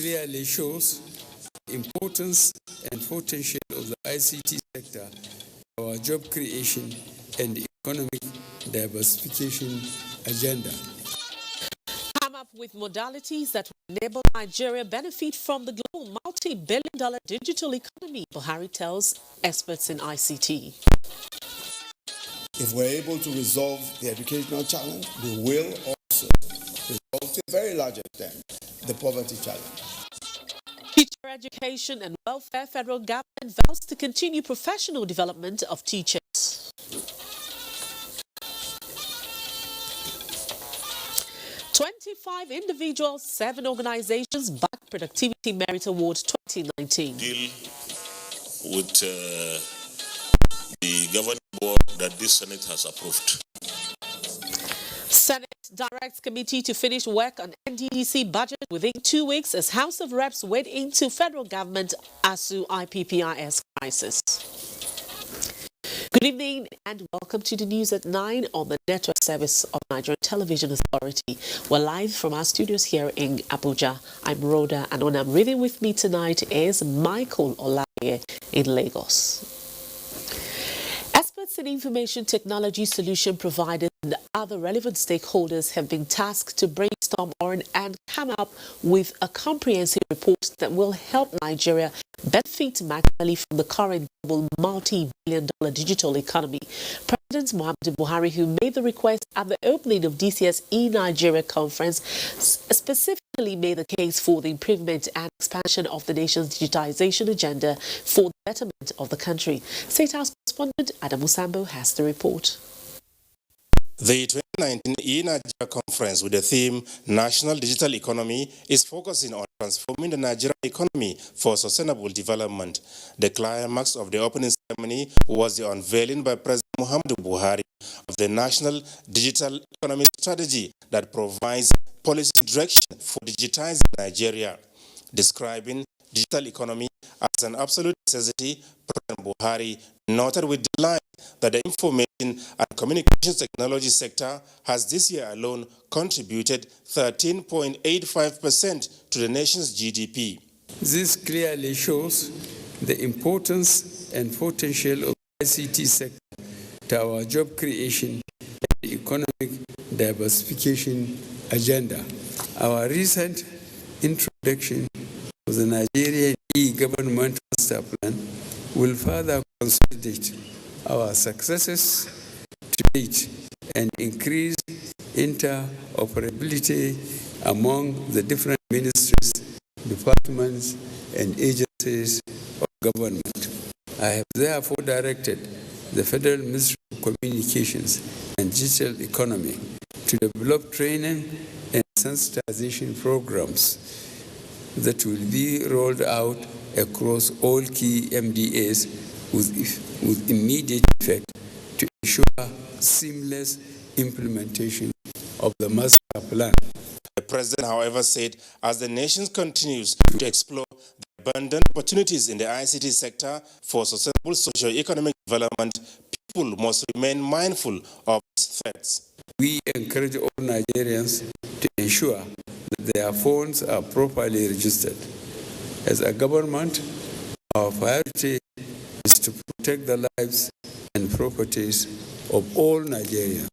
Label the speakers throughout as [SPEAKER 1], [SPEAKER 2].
[SPEAKER 1] clearly shows the importance and potential of the ICT sector, our job creation and economic diversification agenda.
[SPEAKER 2] Come up with modalities that will enable Nigeria benefit from the global multi-billion-dollar digital economy, Buhari tells experts in ICT.
[SPEAKER 3] If we're able to resolve the educational challenge, we will also resolve to a very large extent the poverty challenge.
[SPEAKER 2] Teacher Education and Welfare Federal Government vows to continue professional development of teachers. "25 individuals, 7 organizations back Productivity Merit Award 2019.
[SPEAKER 4] Deal with the governing board that this Senate has approved.
[SPEAKER 2] Senate directs committee to finish work on NDDC budget within 2 weeks as House of Reps wade into federal government ASU IPPIS crisis. Good evening and welcome to the news at 9 on the network service of Nigerian Television Authority. We're live from our studios here in Abuja. I'm Rhoda, and when I'm reading with me tonight is Michael Olaye in Lagos. Experts in information technology solution providers and other relevant stakeholders have been tasked to brainstorm on and come up with a comprehensive report that will help Nigeria benefit maximally from the current global multi-billion-dollar digital economy. President Muhammadu Buhari, who made the request at the opening of DCS E-Nigeria conference, specifically made the case for the improvement and expansion of the nation's digitization agenda for the betterment of the country. State House correspondent Adamu Sambo has the report.
[SPEAKER 5] The 2019 E-Nigeria conference with the theme National Digital Economy is focusing on transforming the Nigerian economy for sustainable development. The climax of the opening ceremony was the unveiling by President Muhammadu Buhari of the National Digital Economy Strategy that provides policy direction for digitizing Nigeria. Describing digital economy as an absolute necessity, President Buhari noted with delight that the information and communications technology sector has this year alone contributed 13.85% to the nation's GDP.
[SPEAKER 1] This clearly shows the importance and potential of the ICT sector to our job creation and economic diversification agenda. Our recent introduction of the Nigerian e-Government Master Plan will further consolidate our successes to date and increase interoperability among the different ministries, departments, and agencies of government. I have therefore directed the Federal Ministry of Communications and Digital Economy to develop training and sensitization programs that will be rolled out across all key MDAs with immediate effect to ensure seamless implementation of the master plan.
[SPEAKER 5] The president, however, said as the nation continues to explore the abundant opportunities in the ICT sector for sustainable socio-economic development, people must remain mindful of its threats.
[SPEAKER 1] We encourage all Nigerians to ensure that their phones are properly registered. As a government, our priority is to protect the lives and properties of all Nigerians.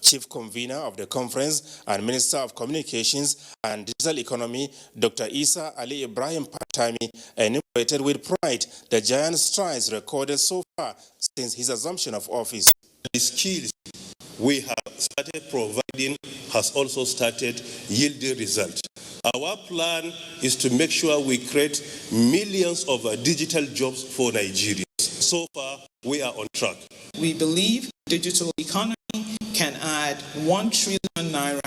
[SPEAKER 5] Chief Convener of the conference and Minister of Communications and Digital Economy, Dr. Isa Ali Ibrahim Patami, enumerated with pride the giant strides recorded so far since his assumption of office.
[SPEAKER 4] The skills we have started providing has also started yielding results. Our plan is to make sure we create millions of digital jobs for Nigerians. So far, we are on track.
[SPEAKER 6] We believe digital economy can add 1 trillion naira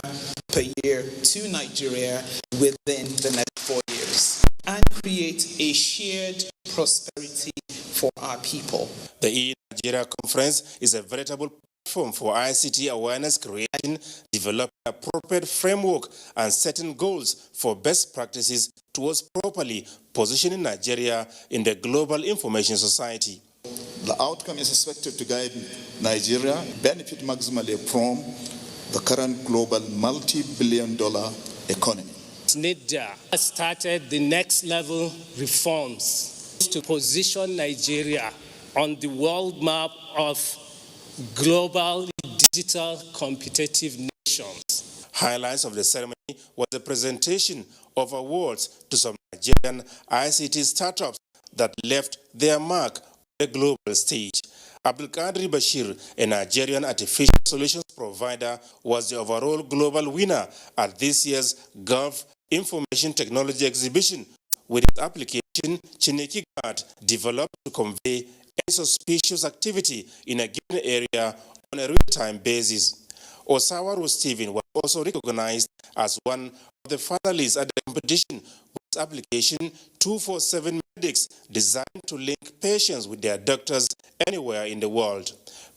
[SPEAKER 6] per year to Nigeria within the next 4 years and create a shared prosperity for our people.
[SPEAKER 5] The E-Nigeria conference is a veritable platform for ICT awareness creation, developing appropriate framework and setting goals for best practices towards properly positioning Nigeria in the global information society.
[SPEAKER 7] The outcome is expected to guide Nigeria benefit maximally from the current global multi-billion-dollar economy.
[SPEAKER 8] NIDA has started the next level reforms to position Nigeria on the world map of global digital competitive nations.
[SPEAKER 5] Highlights of the ceremony was the presentation of awards to some Nigerian ICT startups that left their mark on the global stage. Abdulkadir Bashir, a Nigerian artificial solutions provider, was the overall global winner at this year's Gulf Information Technology Exhibition with its application Chineke Guard, developed to convey any suspicious activity in a given area on a real-time basis. Osawaru Stephen was also recognized as one of the finalists at the competition with its application 247 Medics, designed to link patients with their doctors anywhere in the world.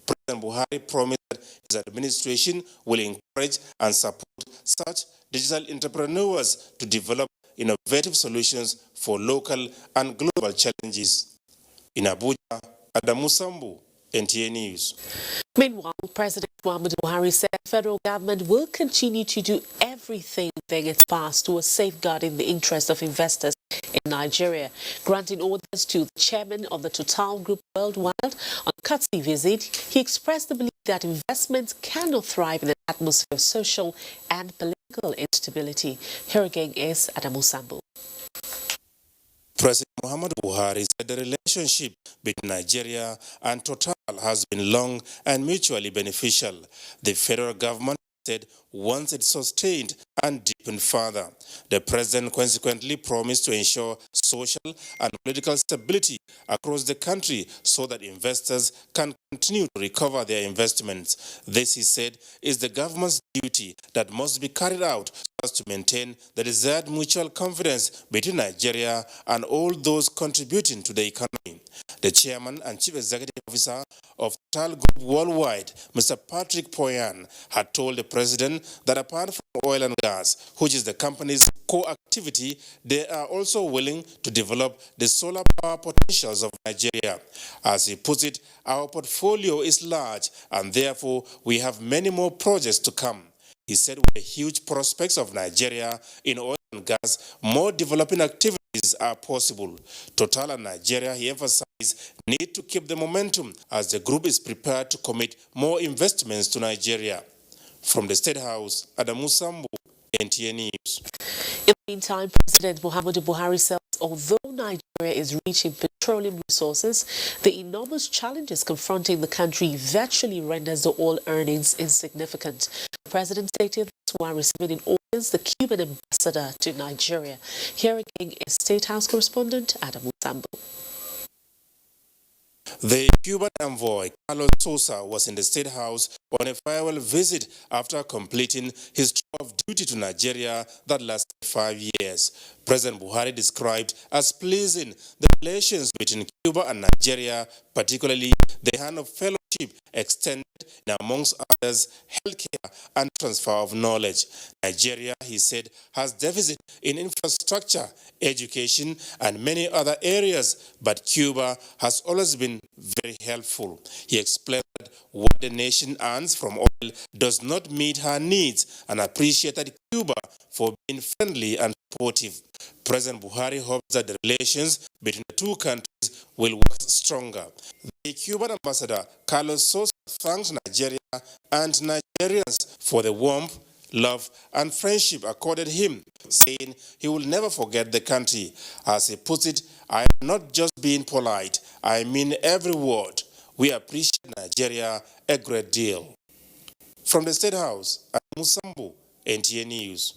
[SPEAKER 5] President Buhari promised that his administration will encourage and support such digital entrepreneurs to develop innovative solutions for local and global challenges. In Abuja, Adamu Sambu, NTA News.
[SPEAKER 2] Meanwhile, President Muhammadu Buhari said the federal government will continue to do everything within its power towards safeguarding the interests of investors in Nigeria. Granting orders to the chairman of the Total Group Worldwide on a courtesy visit, he expressed the belief that investments cannot thrive in an atmosphere of social and political instability. Here again is Adamu Sambu.
[SPEAKER 5] President Muhammadu Buhari said the relationship between Nigeria and Total has been long and mutually beneficial. The federal government said wants it sustained and deepened further. The president consequently promised to ensure social and political stability across the country so that investors can continue to recover their investments. This, he said, is the government's duty that must be carried out so as to maintain the desired mutual confidence between Nigeria and all those contributing to the economy. The chairman and chief executive officer of Total Group Worldwide, Mr. Patrick Poyan, had told the president that apart from oil and gas, which is the company's core activity, they are also willing to develop the solar power potentials of Nigeria. As he puts it, our portfolio is large and therefore we have many more projects to come. He said with the huge prospects of Nigeria in oil and gas, more developing activities are possible. Total and Nigeria, he emphasized, need to keep the momentum as the group is prepared to commit more investments to Nigeria. From the State House, Adamu Sambu, NTA News.
[SPEAKER 2] In the meantime, President Muhammadu Buhari says although Nigeria is rich in petroleum resources, the enormous challenges confronting the country virtually renders the oil earnings insignificant. The president stated this while receiving in audience the Cuban ambassador to Nigeria. Here again is State House correspondent Adamu Sambu.
[SPEAKER 5] The Cuban envoy, Carlos Sosa, was in the State House on a farewell visit after completing his tour of duty to Nigeria that lasted 5 years. President Buhari described as pleasing the relations between Cuba and Nigeria, particularly the hand of fellowship extended in, amongst others, healthcare and transfer of knowledge. Nigeria, he said, has deficit in infrastructure, education, and many other areas, but Cuba has always been very helpful. He explained that what the nation earns from oil does not meet her needs and appreciated Cuba for being friendly and supportive. President Buhari hopes that the relations between the two countries will work stronger. The Cuban ambassador, Carlos Sosa, thanks Nigeria and Nigerians for the warmth, love, and friendship accorded him, saying he will never forget the country. As he puts it, I am not just being polite, I mean every word. We appreciate Nigeria a great deal. From the State House, Adamu Sambu, NTA News.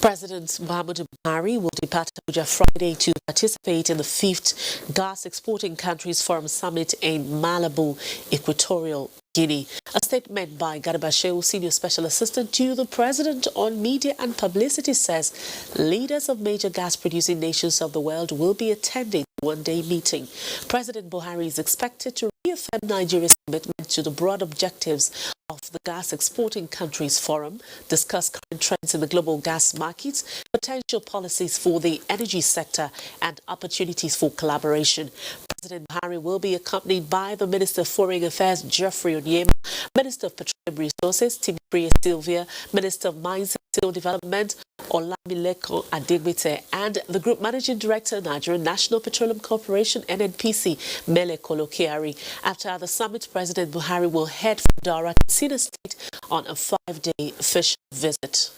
[SPEAKER 2] President Muhammadu Buhari will depart Abuja Friday to participate in the 5th Gas Exporting Countries Forum Summit in Malabo, Equatorial Guinea. A statement by Garba Shehu, Senior Special Assistant to the President on Media and Publicity, says leaders of major gas-producing nations of the world will be attending the one-day meeting. President Buhari is expected to reaffirm Nigeria's commitment to the broad objectives of the Gas Exporting Countries Forum, discuss current trends in the global gas markets, potential policies for the energy sector, and opportunities for collaboration. President President Buhari will be accompanied by the Minister of Foreign Affairs, Geoffrey Onyema, Minister of Petroleum Resources, Timothy Sylvia, Minister of Mines and Steel Development, Olamileko Adegbite, and the Group Managing Director, Nigerian National Petroleum Corporation, NNPC, Mele Kolokiari. After the summit, President Buhari will head for Daura, Katsina State, on a 5-day official visit.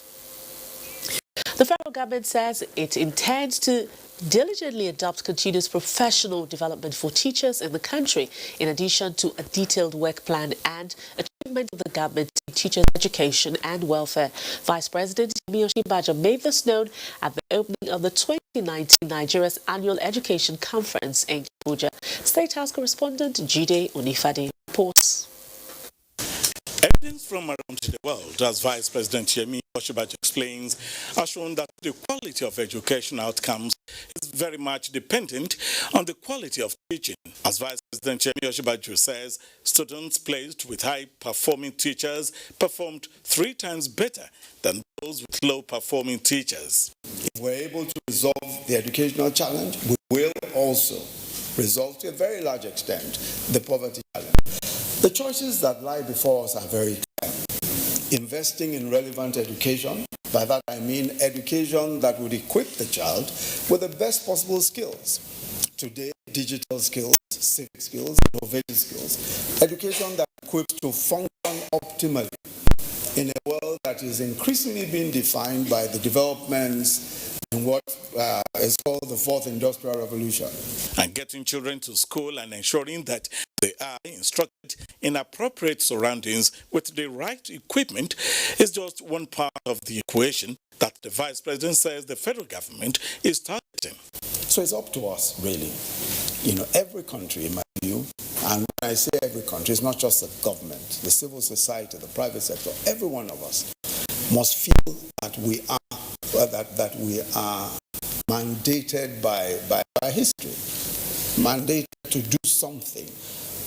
[SPEAKER 2] The federal government says it intends to diligently adopt continuous professional development for teachers in the country, in addition to a detailed work plan and achievement of the government in teachers' education and welfare. Vice President Yemi Osinbajo made this known at the opening of the 2019 Nigeria's Annual Education Conference in Abuja. State House correspondent Jide Onifade reports.
[SPEAKER 9] Evidence from around the world, as Vice President Yemi Osinbajo explains, has shown that the quality of education outcomes is very much dependent on the quality of teaching. As Vice President Yemi Osinbajo says, students placed with high-performing teachers performed 3 times better than those with low-performing teachers.
[SPEAKER 3] If we're able to resolve the educational challenge, we will also resolve to a very large extent the poverty challenge. The choices that lie before us are very clear. Investing in relevant education, by that I mean education that would equip the child with the best possible skills. Today, digital skills, civic skills, innovative skills. Education that equips to function optimally in a world that is increasingly being defined by the developments in what is called the 4th Industrial Revolution.
[SPEAKER 9] And getting children to school and ensuring that they are instructed in appropriate surroundings with the right equipment is just one part of the equation that the Vice President says the federal government is targeting.
[SPEAKER 3] So it's up to us, really. Every country, in my view, and when I say every country, it's not just the government, the civil society, the private sector, every one of us must feel that we are mandated by history, mandated to do something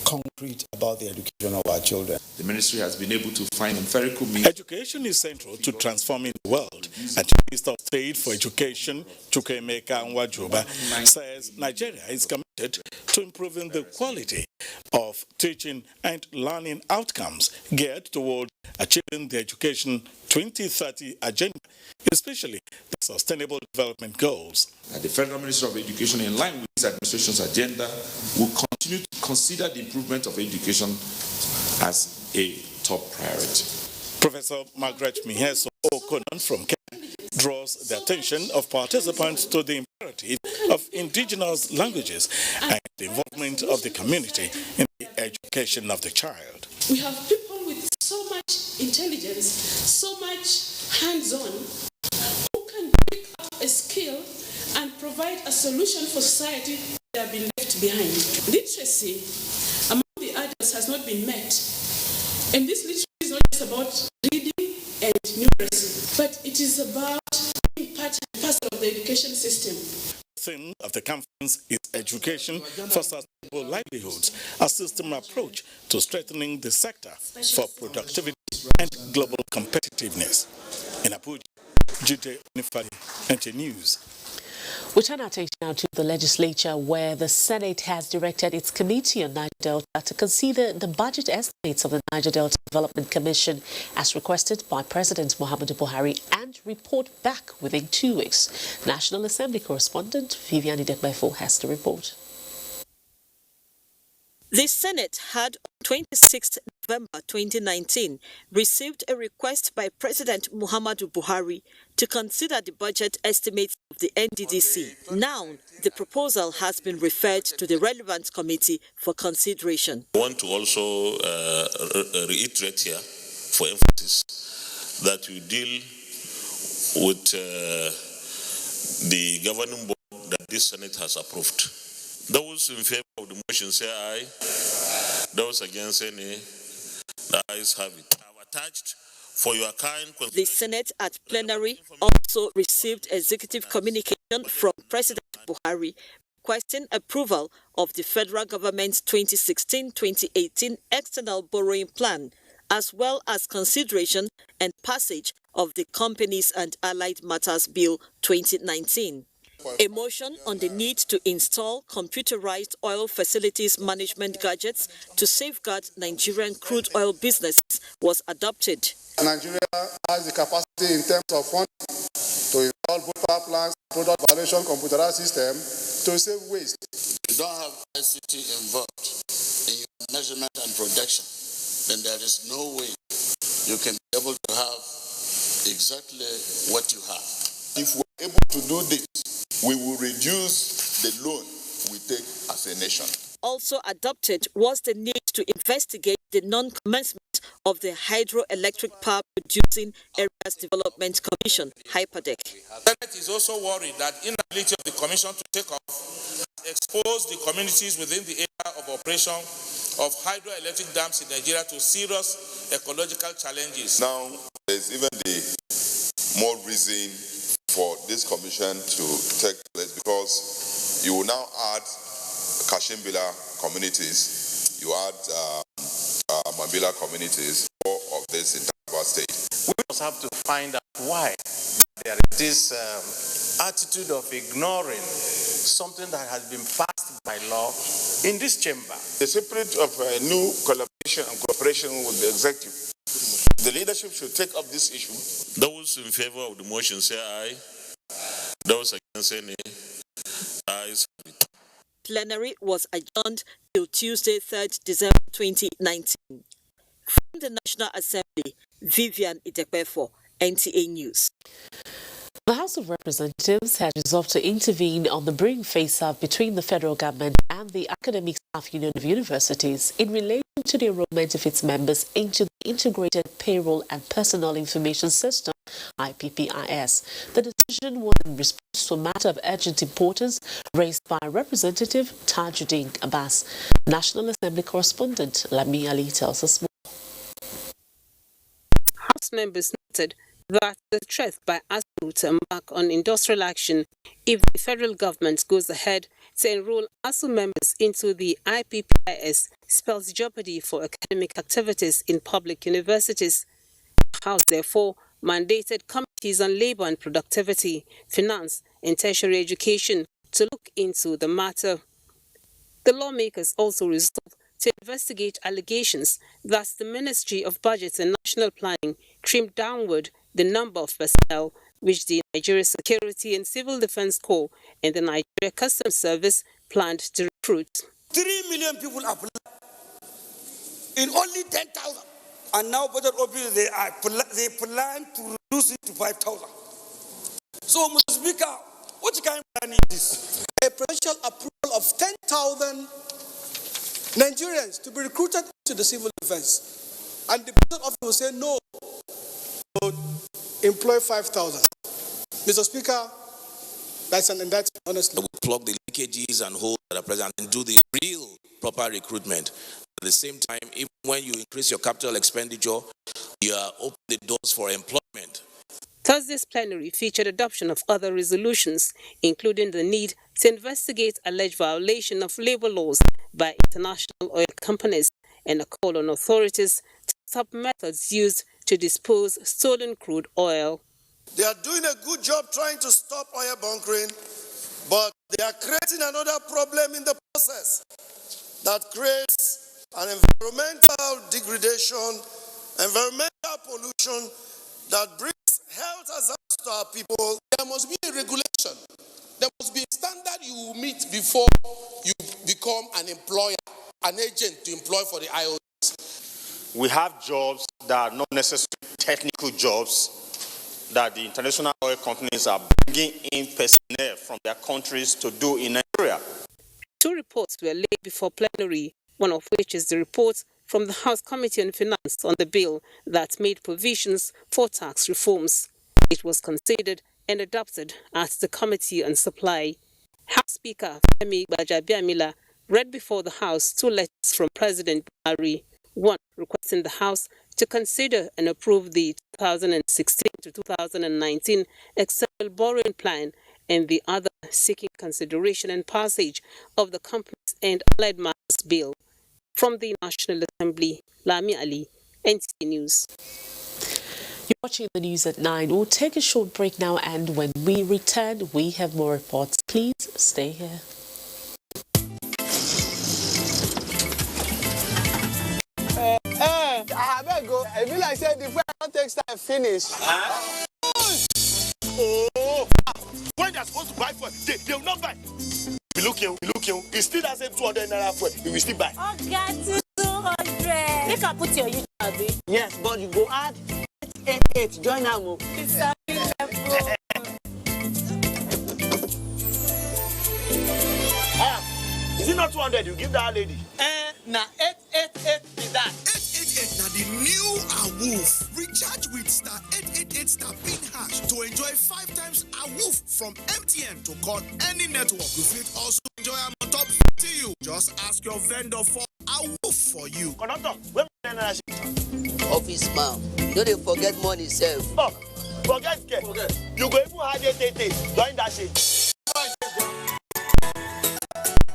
[SPEAKER 3] concrete about the education of our children.
[SPEAKER 10] The ministry has been able to find empirical means.
[SPEAKER 9] Education is central to transforming the world, and the Minister of State for Education, Chukwuemeka Nwajuba, says Nigeria is committed to improving the quality of teaching and learning outcomes geared toward achieving the Education 2030 agenda, especially the Sustainable Development Goals.
[SPEAKER 10] The Federal Ministry of Education, in line with this administration's agenda, will continue to consider the improvement of education as a top priority.
[SPEAKER 9] Professor Margaret Miheso Okonon from Kenya draws the attention of participants to the imperative of indigenous languages and the involvement of the community in the education of the child.
[SPEAKER 11] We have people with so much intelligence, so much hands-on, who can pick up a skill and provide a solution for society that have been left behind. Literacy among the adults has not been met. And this literacy is not just about reading and numeracy, but it is about being part and parcel of the education system.
[SPEAKER 9] The theme of the conference is Education for Sustainable Livelihoods, a system approach to strengthening the sector for productivity and global competitiveness. In Abuja, Jide Onifade, NT News.
[SPEAKER 2] We turn our attention now to the legislature, where the Senate has directed its Committee on Niger Delta to consider the budget estimates of the Niger Delta Development Commission as requested by President Muhammadu Buhari and report back within 2 weeks. National Assembly correspondent Vivian Idekbefo has the report.
[SPEAKER 12] The Senate had on 26 November 2019 received a request by President Muhammadu Buhari to consider the budget estimates of the NDDC. Now, the proposal has been referred to the relevant committee for consideration.
[SPEAKER 13] I want to also reiterate here for emphasis that we deal with the governing board that this Senate has approved. Those in favor of the motion say aye. Those against say nay. The ayes have it. I have attached for your kind.
[SPEAKER 12] The Senate at plenary also received executive communication from President Buhari requesting approval of the federal government's 2016-2018 external borrowing plan, as well as consideration and passage of the Companies and Allied Matters Bill 2019. A motion on the need to install computerized oil facilities management gadgets to safeguard Nigerian crude oil businesses was adopted.
[SPEAKER 14] Nigeria has the capacity in terms of funding to install both power plants, product validation computerized system to save waste.
[SPEAKER 15] You don't have ICT involved in your measurement and production, then there is no way you can be able to have exactly what you have.
[SPEAKER 7] If we're able to do this, we will reduce the loan we take as a nation.
[SPEAKER 12] Also adopted was the need to investigate the non-commencement of the Hydroelectric Power Producing Areas Development Commission, HYPADEC.
[SPEAKER 16] The Senate is also worried that inability of the Commission to take off has exposed the communities within the area of operation of hydroelectric dams in Nigeria to serious ecological challenges.
[SPEAKER 7] Now, there's even the more reason for this commission to take place because you will now add Kashimbila communities, you add Mambila communities, all of this in Taraba State.
[SPEAKER 17] We must have to find out why there is this attitude of ignoring something that has been passed by law in this chamber.
[SPEAKER 7] The spirit of a new collaboration and cooperation with the executive. The leadership should take up this issue.
[SPEAKER 13] Those in favor of the motion say aye. Those against say nay. Ayes have it.
[SPEAKER 12] Plenary was adjourned till Tuesday, 3rd December 2019. From the National Assembly, Vivian Idekbefo, NTA News.
[SPEAKER 2] The House of Representatives has resolved to intervene on the brewing face-off between the federal government and the Academic Staff Union of Universities in relation to the enrollment of its members into the Integrated Payroll and Personal Information System, IPPIS. The decision was in response to a matter of urgent importance raised by Representative Tajuddin Abbas. National Assembly correspondent Lami Ali tells us more.
[SPEAKER 18] House members noted that the threat by ASU to embark on industrial action if the federal government goes ahead to enroll ASU members into the IPPIS spells jeopardy for academic activities in public universities. The House, therefore, mandated committees on labor and productivity, finance, and tertiary education to look into the matter. The lawmakers also resolved to investigate allegations that the Ministry of Budget and National Planning trimmed downward the number of personnel which the Nigeria Security and Civil Defense Corps and the Nigeria Customs Service planned to recruit.
[SPEAKER 19] 3 million people applied in only 10,000. And now budget office, they plan to reduce it to 5,000. So, Mr. Speaker, what kind of plan is this? A presidential approval of 10,000 Nigerians to be recruited to the civil defense. And the budget office will say no. Employ 5,000. Mr. Speaker, that's an indictment, honestly.
[SPEAKER 20] We plug the leakages and holes that are present and do the real proper recruitment. At the same time, even when you increase your capital expenditure, you are opening the doors for employment.
[SPEAKER 18] Thursday's plenary featured adoption of other resolutions, including the need to investigate alleged violation of labor laws by international oil companies and a call on authorities to stop methods used to dispose stolen crude oil.
[SPEAKER 21] They are doing a good job trying to stop oil bunkering, but they are creating another problem in the process that creates an environmental degradation, environmental pollution that brings health hazards to our people.
[SPEAKER 22] There must be a regulation. There must be a standard you meet before you become an employer, an agent to employ for the IOCs.
[SPEAKER 17] We have jobs that are not necessarily technical jobs that the international oil companies are bringing in personnel from their countries to do in Nigeria.
[SPEAKER 18] Two reports were laid before plenary, one of which is the report from the House Committee on Finance on the bill that made provisions for tax reforms. It was considered and adopted at the Committee on Supply. House Speaker Femi Gbajabiamila read before the House two letters from President Buhari, one requesting the House to consider and approve the 2016 to 2019 external borrowing plan, and the other seeking consideration and passage of the Companies and Allied Matters Bill. From the National Assembly, Lami Ali, NTA News.
[SPEAKER 2] You're watching the news at 9. We'll take a short break now, and when we return, we have more reports. Please stay here.
[SPEAKER 1] I better go. I feel like said the friend don't take time finish.
[SPEAKER 4] Oh, when they're supposed to buy fuel, they will not buy. We look here. It's still that same 200 naira fuel. We will still buy.
[SPEAKER 23] Okay, 200. You can put your unit.
[SPEAKER 1] Yes, but you go add 888. Join now.
[SPEAKER 23] It's a
[SPEAKER 4] Is it not 200? You give that lady.
[SPEAKER 1] Now 888 is that.
[SPEAKER 24] 888 now the new AWOOF. Recharge with star 888 star pin hash to enjoy 5 times AWOOF from MTN to call any network. You will also enjoy on top to you. Just ask your vendor for AWOOF for you.
[SPEAKER 4] Conductor, where
[SPEAKER 25] Office man, you know they forget money self.
[SPEAKER 4] Oh, forget. You go even hide 888. Join that shit.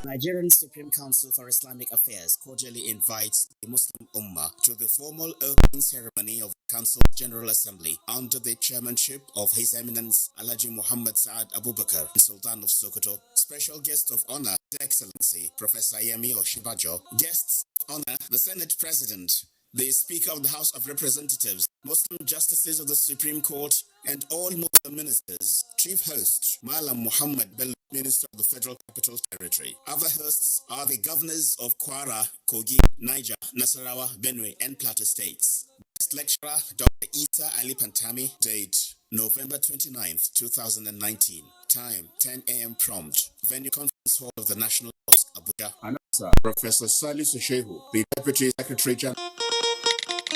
[SPEAKER 26] Nigerian Supreme Council for Islamic Affairs cordially invites the Muslim Ummah to the formal opening ceremony of the Council General Assembly under the chairmanship of His Eminence Alhaji Muhammad Saad Abubakar, Sultan of Sokoto. Special guest of honor, His Excellency Professor Yemi Oshibajo. Guests of honor, the Senate President, the Speaker of the House of Representatives, Muslim Justices of the Supreme Court, and all Muslim ministers. Chief host, Malam Muhammad Bello, Minister of the Federal Capital Territory. Other hosts are the governors of Kwara, Kogi, Niger, Nasarawa, Benue, and Plateau states. Guest lecturer, Dr. Isa Ali Pantami. Date, November 29th, 2019. Time, 10 a.m. prompt. Venue, Conference Hall of the National Mosque, Abuja. Announcer, Professor Salisu Shehu, the Deputy Secretary General.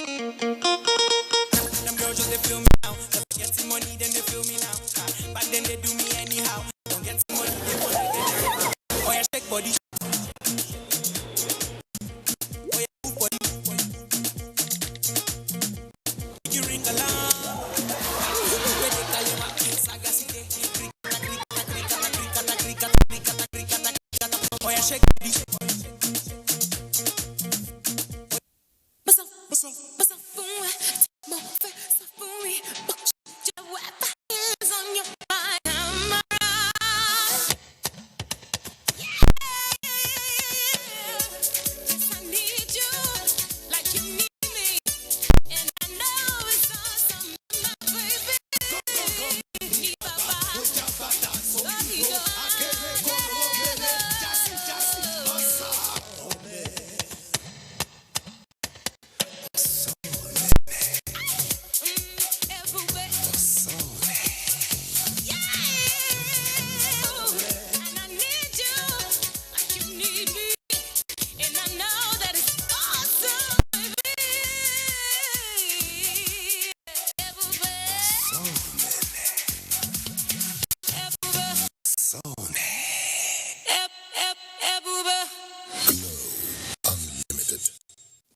[SPEAKER 27] Them girls just they feel me now. If I get some money, then they feel me now. But then they do me anyhow. Don't get some money, they want to get it. Oh yeah, shake body. Oh yeah, move body. You ring alarm. Where they call you my sagacity. Oh yeah, shake body.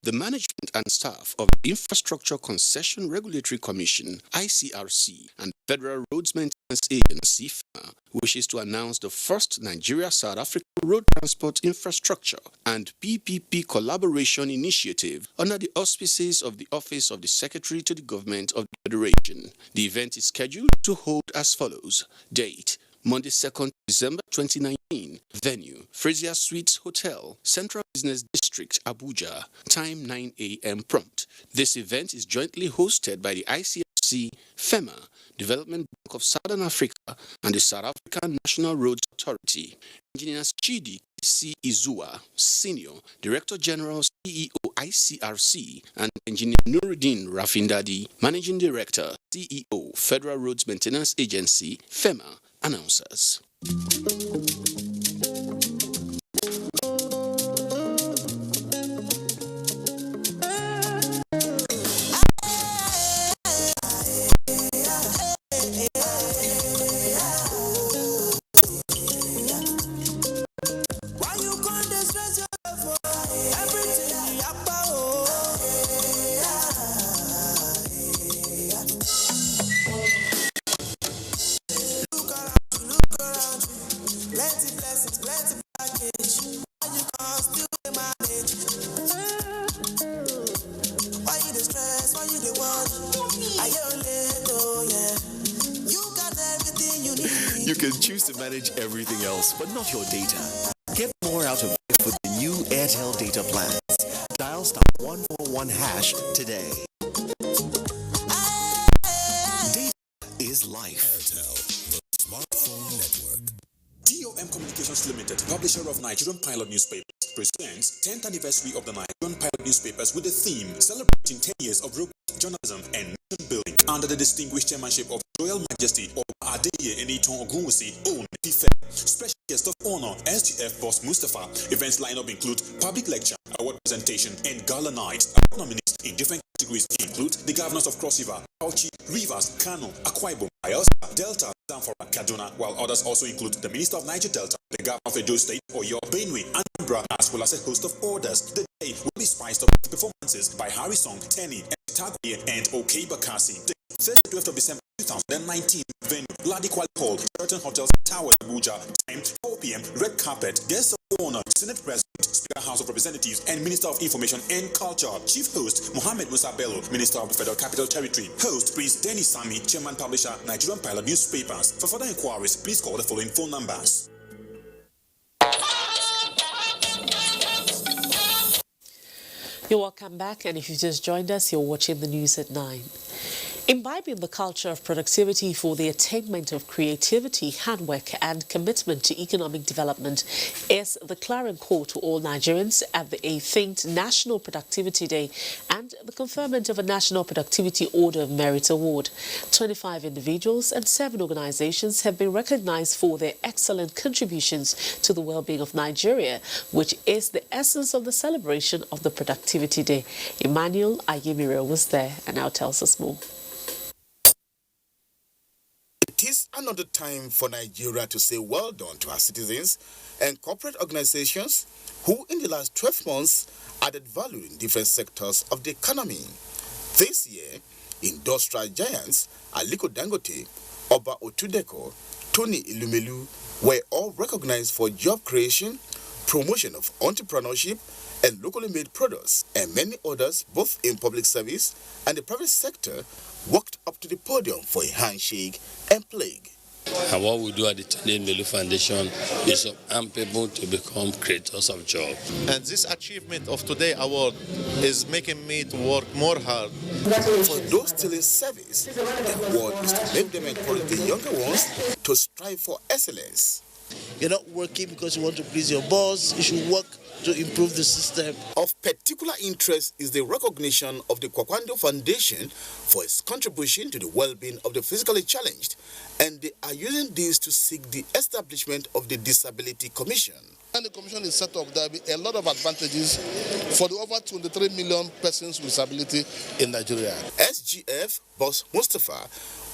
[SPEAKER 28] The management and staff of the Infrastructure Concession Regulatory Commission, ICRC, and Federal Roads Maintenance Agency, FEMA, wishes to announce the first Nigeria-South Africa Road Transport Infrastructure and PPP Collaboration Initiative under the auspices of the Office of the Secretary to the Government of the Federation. The event is scheduled to hold as follows. Date, Monday, 2nd December 2019. Venue, Frisia Suites Hotel, Central Business District, Abuja. Time 9 a.m. prompt. This event is jointly hosted by the ICRC, FEMA, Development Bank of Southern Africa, and the South African National Roads Authority. Engineers Chidi C. Izua, Senior Director General, CEO, ICRC, and Engineer Nuruddin Rafindadi, Managing Director, CEO, Federal Roads Maintenance Agency, FEMA, announcers.
[SPEAKER 27] Plenty
[SPEAKER 3] can choose to manage everything else, but not your data. Get more out of it with the new Airtel data plans. Dial *141# today. Data is life.
[SPEAKER 5] Airtel, the smartphone network. DOM Communications Limited, publisher of Nigerian Pilot Newspapers, presents 10th anniversary of the Nigerian Pilot Newspapers with the theme celebrating 10 years of robust journalism and nation building under the distinguished chairmanship of Royal Majesty Oba Adeye Enitan Ogunwusi Own Ife. Special guest of honor SGF Boss Mustafa. Events lineup include public lecture, award presentation, and gala night. Award nominees in different categories include the governors of Cross River, Bauchi, Rivers, Kano, Akwa Ibom, Bayelsa, Delta, Zamfara, Kaduna, while others also include the Minister of Niger Delta, the Governor of Edo State, Oyo, Benue, Anambra, as well as a host of others. The day will be spiced up with performances by Harry Song, Tenny, Tagoye, and OK Bakasi. The 12th of December 2019, venue, Ladi Kwali Hall, Sheraton Hotels, Tower, Abuja. Time 4 p.m. Red carpet. Guests of honor, Senate President, Speaker House of Representatives, and Minister of Information and Culture. Chief host Mohammed Musa Bello, Minister of the Federal Capital Territory. Host Prince Dennis Sami, Chairman Publisher, Nigerian Pilot Newspapers. For further inquiries, please call the following phone numbers.
[SPEAKER 2] You're welcome back, and if you've just joined us, you're watching the news at 9. Imbibing the culture of productivity for the attainment of creativity, hard work and commitment to economic development is the clarion call to all Nigerians at the 18th National Productivity Day and the conferment of a National Productivity Order of Merit Award. 25 individuals and 7 organizations have been recognized for their excellent contributions to the well-being of Nigeria, which is the essence of the celebration of the Productivity Day. Emmanuel Ayemire was there and now tells us more.
[SPEAKER 6] It is another time for Nigeria to say well done to our citizens and corporate organizations who in the last 12 months added value in different sectors of the economy. This year, industrial giants Aliko Dangote, Oba Otudeko, Tony Ilumelu were all recognized for job creation, promotion of entrepreneurship and locally made products, and many others, both in public service and the private sector, walked up to the podium for a handshake and plague.
[SPEAKER 8] And what we do at the Tony Melu Foundation is to arm people to become creators of jobs.
[SPEAKER 9] And this achievement of today award is making me to work more hard.
[SPEAKER 6] For those still in service, the award is to make them encourage the younger ones to strive for excellence.
[SPEAKER 10] You're not working because you want to please your boss. You should work to improve the system.
[SPEAKER 6] Of particular interest is the recognition of the Kwakwando Foundation for its contribution to the well-being of the physically challenged, and they are using this to seek the establishment of the Disability Commission.
[SPEAKER 10] When the commission is set up, there will be a lot of advantages for the over 23 million persons with disability in Nigeria.
[SPEAKER 6] SGF Boss Mustafa,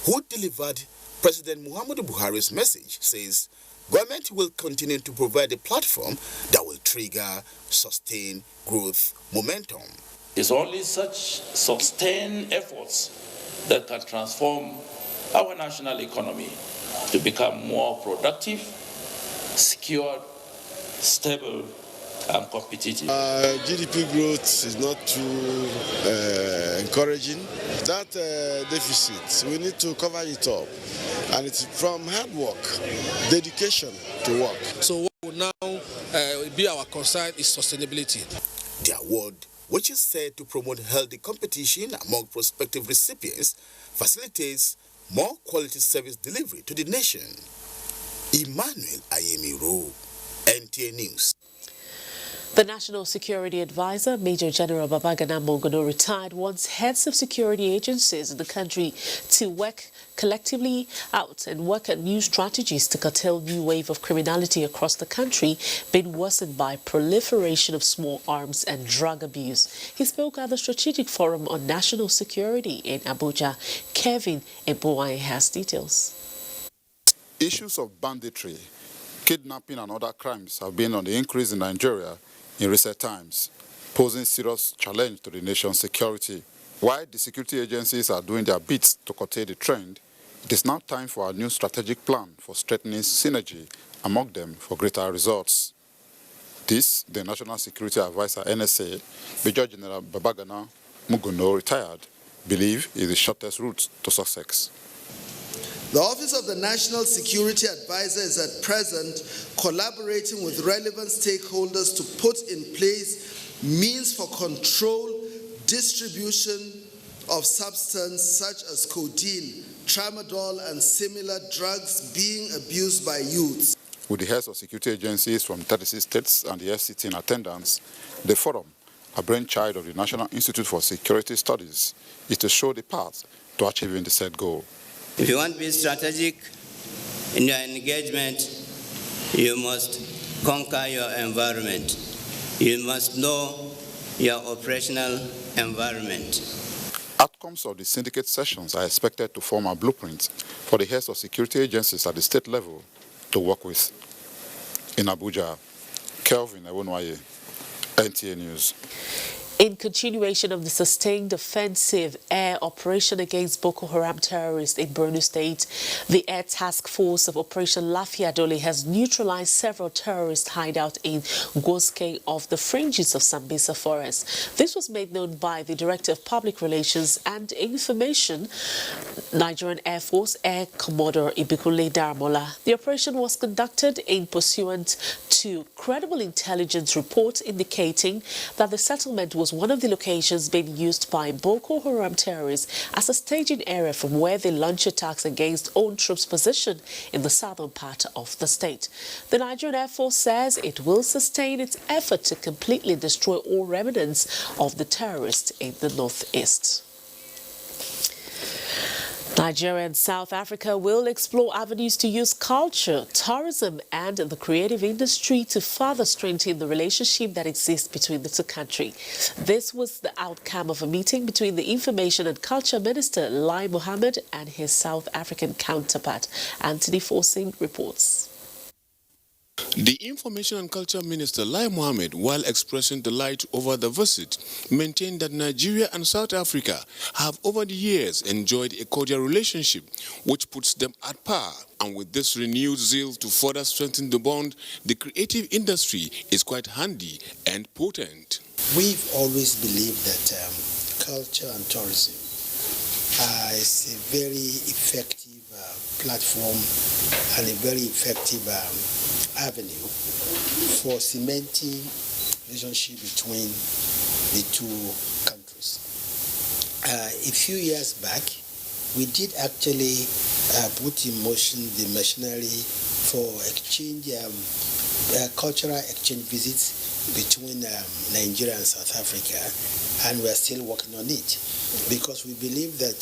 [SPEAKER 6] who delivered President Muhammadu Buhari's message, says government will continue to provide a platform that will trigger, sustain growth momentum.
[SPEAKER 11] It's only such sustained efforts that can transform our national economy to become more productive, secure, stable, and competitive.
[SPEAKER 14] GDP growth is not too encouraging. That deficit, we need to cover it up. And it's from hard work, dedication to work.
[SPEAKER 10] So what will now be our concern is sustainability.
[SPEAKER 6] The award, which is said to promote healthy competition among prospective recipients, facilitates more quality service delivery to the nation. Emmanuel Ayemiro, NTA News.
[SPEAKER 2] The National Security Advisor, Major General Babagana Mongono, retired, wants heads of security agencies in the country to work collectively out and work at new strategies to curtail new wave of criminality across the country being worsened by proliferation of small arms and drug abuse. He spoke at the Strategic Forum on National Security in Abuja. Kevin Eboai has details.
[SPEAKER 29] Issues of banditry, kidnapping and other crimes have been on the increase in Nigeria in recent times, posing serious challenge to the nation's security. While the security agencies are doing their bits to curtail the trend, it is now time for a new strategic plan for strengthening synergy among them for greater results. This, the National Security Advisor, NSA, Major General Babagana Mugono, retired, believe is the shortest route to success.
[SPEAKER 7] The Office of the National Security Advisor is at present collaborating with relevant stakeholders to put in place means for control, distribution of substance such as codeine, tramadol, and similar drugs being abused by youths.
[SPEAKER 29] With the heads of security agencies from 36 states and the FCT in attendance, the forum, a brainchild of the National Institute for Security Studies, is to show the path to achieving the set goal.
[SPEAKER 12] If you want to be strategic in your engagement, you must conquer your environment. You must know your operational environment.
[SPEAKER 29] Outcomes of the syndicate sessions are expected to form a blueprint for the heads of security agencies at the state level to work with. In Abuja, Kelvin Ewonwaye, NTA News.
[SPEAKER 2] In continuation of the sustained offensive air operation against Boko Haram terrorists in Borno State, the Air Task Force of Operation Lafiadole has neutralized several terrorist hideouts in Goske of the fringes of Sambisa Forest. This was made known by the Director of Public Relations and Information, Nigerian Air Force Air Commodore Ibikunle Daramola. The operation was conducted in pursuant to credible intelligence reports indicating that the settlement was one of the locations being used by Boko Haram terrorists as a staging area from where they launch attacks against own troops positioned in the southern part of the state. The Nigerian Air Force says it will sustain its effort to completely destroy all remnants of the terrorists in the northeast. Nigeria and South Africa will explore avenues to use culture, tourism and the creative industry to further strengthen the relationship that exists between the two countries. This was the outcome of a meeting between the Information and Culture Minister Lai Mohammed and his South African counterpart. Anthony Forsyth reports.
[SPEAKER 28] The Information and Culture Minister Lai Mohammed, while expressing delight over the visit, maintained that Nigeria and South Africa have over the years enjoyed a cordial relationship which puts them at par. And with this renewed zeal to further strengthen the bond, the creative industry is quite handy and potent.
[SPEAKER 13] We've always believed that culture and tourism is a very effective platform and a very effective avenue for cementing relationship between the two countries. A few years back, we did actually put in motion the machinery for exchange, cultural exchange visits between Nigeria and South Africa, and we are still working on it because we believe that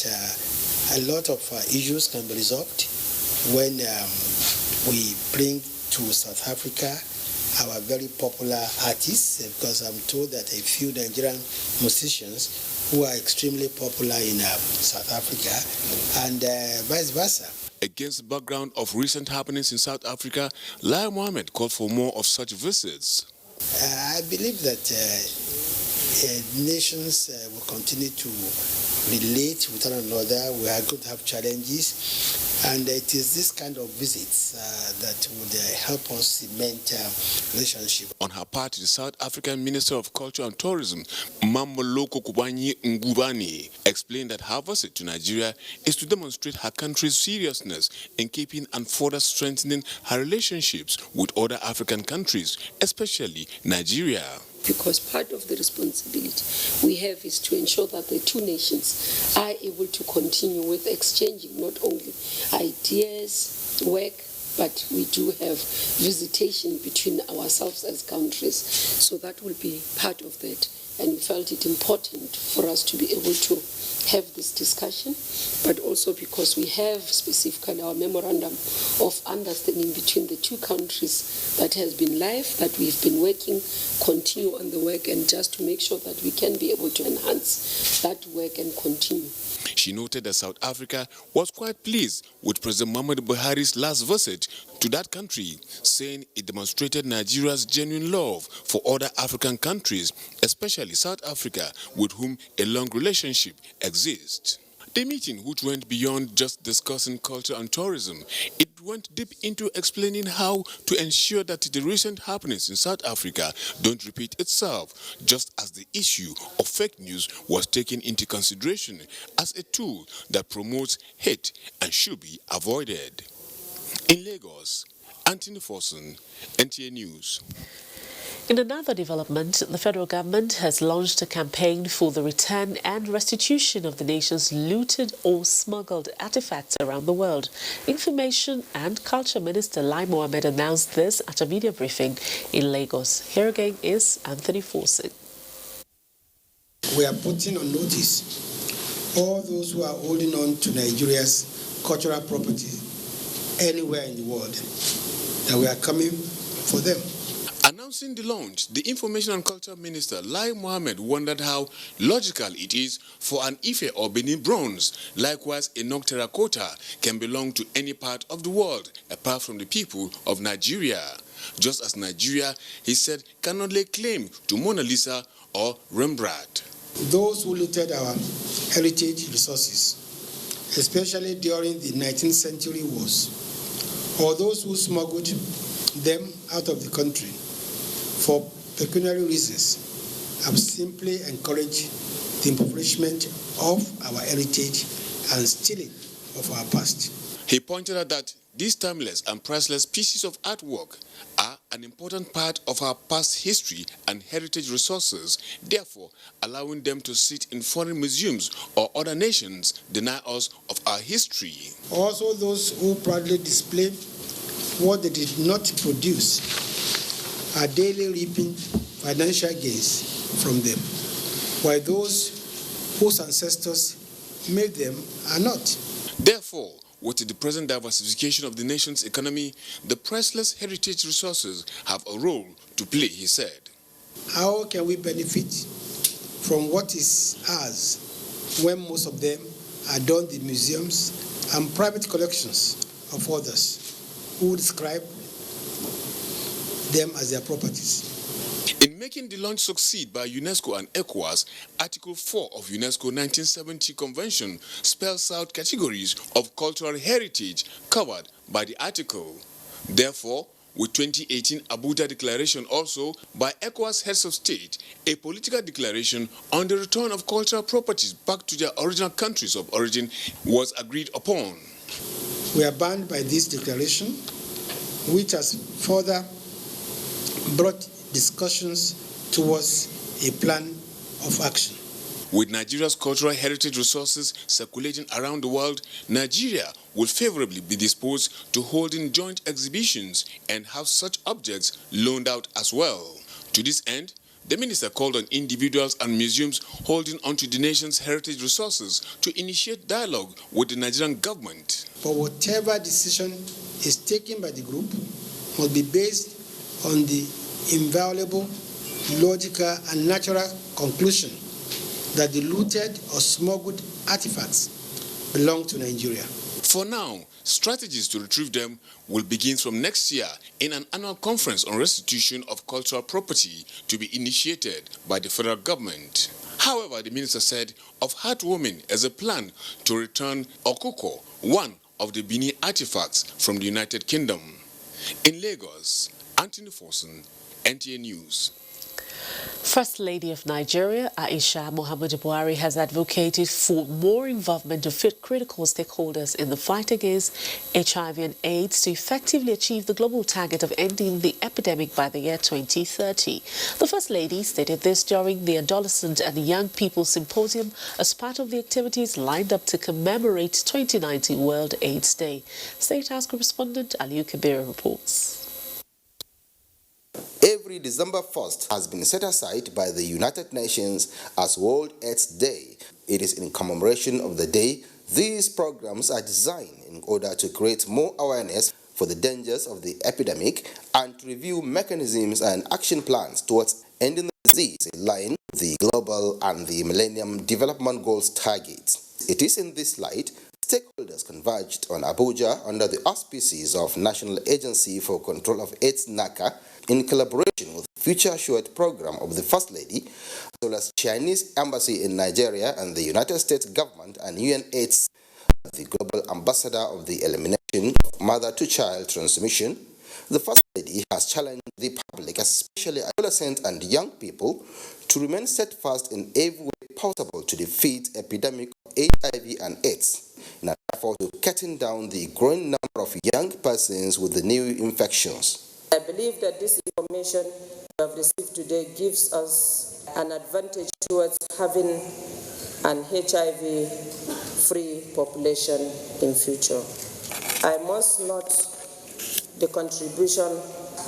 [SPEAKER 13] a lot of issues can be resolved when we bring to South Africa our very popular artists, because I'm told that a few Nigerian musicians who are extremely popular in South Africa, and vice versa.
[SPEAKER 28] Against the background of recent happenings in South Africa, Lai Mohammed called for more of such visits.
[SPEAKER 13] I believe that nations will continue to relate with one another. We are going to have challenges, and it is this kind of visits that would help us cement relationship.
[SPEAKER 28] On her part, the South African Minister of Culture and Tourism, Mamoloko Kubanyi Ngubani, explained that her visit to Nigeria is to demonstrate her country's seriousness in keeping and further strengthening her relationships with other African countries, especially Nigeria.
[SPEAKER 15] Because part of the responsibility we have is to ensure that the two nations are able to continue with exchanging not only ideas, work, but we do have visitation between ourselves as countries. So that will be part of that. And we felt it important for us to be able to have this discussion, but also because we have specifically our memorandum of understanding between the two countries that has been live, that we've been working, continue on the work, and just to make sure that we can be able to enhance that work and continue.
[SPEAKER 28] She noted that South Africa was quite pleased with President Muhammadu Buhari's last visit to that country, saying it demonstrated Nigeria's genuine love for other African countries, especially South Africa, with whom a long relationship exists. The meeting, which went beyond just discussing culture and tourism, it went deep into explaining how to ensure that the recent happenings in South Africa don't repeat itself, just as the issue of fake news was taken into consideration as a tool that promotes hate and should be avoided. In Lagos, Anthony Forson, NTA News.
[SPEAKER 2] In another development, the federal government has launched a campaign for the return and restitution of the nation's looted or smuggled artifacts around the world. Information and Culture Minister Lai Mohammed announced this at a media briefing in Lagos. Here again is Anthony Forson.
[SPEAKER 13] We are putting on notice all those who are holding on to Nigeria's cultural property anywhere in the world that we are coming for them.
[SPEAKER 28] Announcing the launch, the Information and Culture Minister Lai Mohammed wondered how logical it is for an Ife or Benin bronze, likewise a Nok terracotta, can belong to any part of the world apart from the people of Nigeria. Just as Nigeria, he said, cannot lay claim to Mona Lisa or Rembrandt.
[SPEAKER 13] Those who looted our heritage resources, especially during the 19th century wars, or those who smuggled them out of the country for pecuniary reasons, have simply encouraged the impoverishment of our heritage and stealing of our past.
[SPEAKER 28] He pointed out that these timeless and priceless pieces of artwork are an important part of our past history and heritage resources. Therefore, allowing them to sit in foreign museums or other nations deny us of our history.
[SPEAKER 13] Also, those who proudly display what they did not produce are daily reaping financial gains from them, while those whose ancestors made them are not.
[SPEAKER 28] Therefore, with the present diversification of the nation's economy, the priceless heritage resources have a role to play, he said.
[SPEAKER 13] How can we benefit from what is ours when most of them are done in museums and private collections of others who describe them as their properties?
[SPEAKER 28] In making the launch succeed by UNESCO and ECOWAS, Article 4 of UNESCO 1970 Convention spells out categories of cultural heritage covered by the article. Therefore, with 2018 Abuja Declaration also by ECOWAS heads of state, a political declaration on the return of cultural properties back to their original countries of origin was agreed upon.
[SPEAKER 13] We are bound by this declaration, which has further brought discussions towards a plan of action.
[SPEAKER 28] With Nigeria's cultural heritage resources circulating around the world, Nigeria will favorably be disposed to holding joint exhibitions and have such objects loaned out as well. To this end, the minister called on individuals and museums holding onto the nation's heritage resources to initiate dialogue with the Nigerian government.
[SPEAKER 13] But whatever decision is taken by the group must be based on the inviolable, logical, and natural conclusion that the looted or smuggled artifacts belong to Nigeria.
[SPEAKER 28] For now, strategies to retrieve them will begin from next year in an annual conference on restitution of cultural property to be initiated by the federal government. However, the minister said of heartwarming as a plan to return Okoko, one of the Benin artifacts from the United Kingdom. In Lagos, Anthony Forson, NTA News.
[SPEAKER 2] First Lady of Nigeria, Aisha Muhammadu Buhari, has advocated for more involvement of critical stakeholders in the fight against HIV and AIDS to effectively achieve the global target of ending the epidemic by the year 2030. The First Lady stated this during the Adolescent and Young People Symposium as part of the activities lined up to commemorate 2019 World AIDS Day. State House correspondent Aliu Kabir reports.
[SPEAKER 1] Every December 1st has been set aside by the United Nations as World AIDS Day. It is in commemoration of the day. These programs are designed in order to create more awareness for the dangers of the epidemic and to review mechanisms and action plans towards ending the disease in line with the global and the Millennium Development Goals targets. It is in this light stakeholders converged on Abuja under the auspices of National Agency for Control of AIDS, NACA, in collaboration with Future Assured program of the First Lady, as well as Chinese Embassy in Nigeria and the United States government and UNAIDS, the global ambassador of the elimination of mother-to-child transmission, the First Lady has challenged the public, especially adolescents and young people, to remain steadfast in every way possible to defeat epidemic of HIV and AIDS, in an effort to cutting down the growing number of young persons with the new infections.
[SPEAKER 16] I believe that this information we have received today gives us an advantage towards having an HIV-free population in future. I must note the contribution